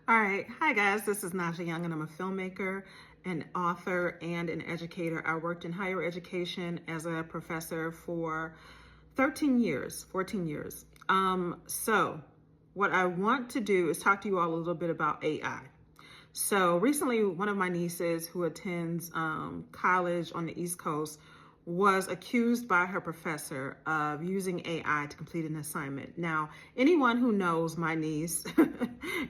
All right. Hi, guys. This is Naja Young, and I'm a filmmaker, an author, and an educator. I worked in higher education as a professor for 13 years, 14 years. So, what I want to do is talk to you all a little bit about AI. So recently, one of my nieces who attends college on the East Coast was accused by her professor of using AI to complete an assignment. Now, anyone who knows my niece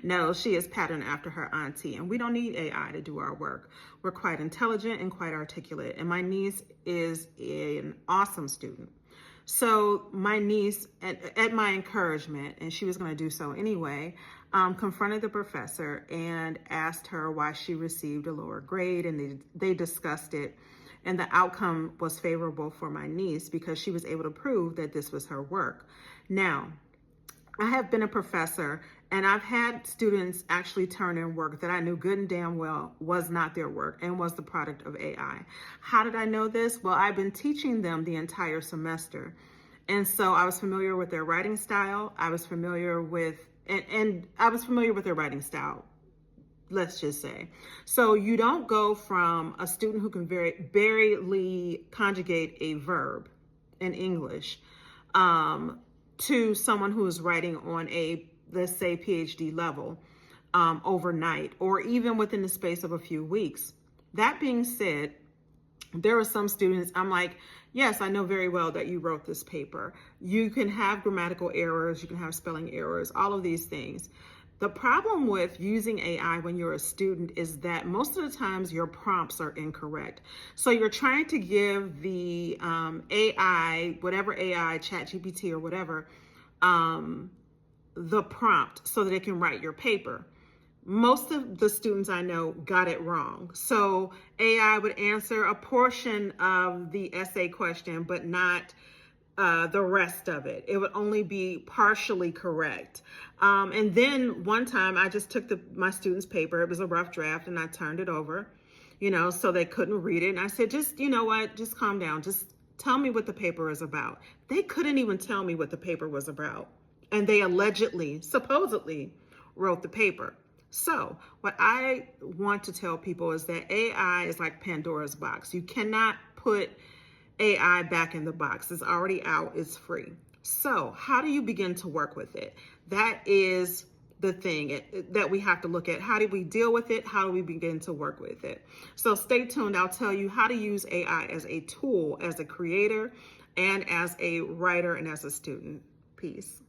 knows she is patterned after her auntie, and we don't need AI to do our work. We're quite intelligent and quite articulate, and my niece is an awesome student. So my niece, at my encouragement, and she was going to do so anyway, confronted the professor and asked her why she received a lower grade, and they discussed it. And the outcome was favorable for my niece because she was able to prove that this was her work. Now, I have been a professor and I've had students actually turn in work that I knew good and damn well was not their work and was the product of AI. How did I know this? Well, I've been teaching them the entire semester. And so I was familiar with their writing style. I was familiar with, and I was familiar with their writing style, let's just say. So you don't go from a student who can barely conjugate a verb in English, to someone who is writing on a, let's say, PhD level overnight, or even within the space of a few weeks. That being said, there are some students I'm like, yes, I know very well that you wrote this paper. You can have grammatical errors, you can have spelling errors, all of these things. The problem with using AI when you're a student is that most of the times your prompts are incorrect. So you're trying to give the AI, whatever AI, ChatGPT or whatever, the prompt so that it can write your paper. Most of the students I know got it wrong. So AI would answer a portion of the essay question, but not the rest of it. It would only be partially correct. And then one time I just took my student's paper. It was a rough draft and I turned it over, so they couldn't read it. And I said, just, you know what, just calm down. Just tell me what the paper is about. They couldn't even tell me what the paper was about. And they supposedly wrote the paper. So what I want to tell people is that AI is like Pandora's box. You cannot put AI back in the box. It's already out, it's free. So how do you begin to work with it? That is the thing that we have to look at. How do we deal with it? How do we begin to work with it? So stay tuned. I'll tell you how to use AI as a tool, as a creator, and as a writer, and as a student. Peace.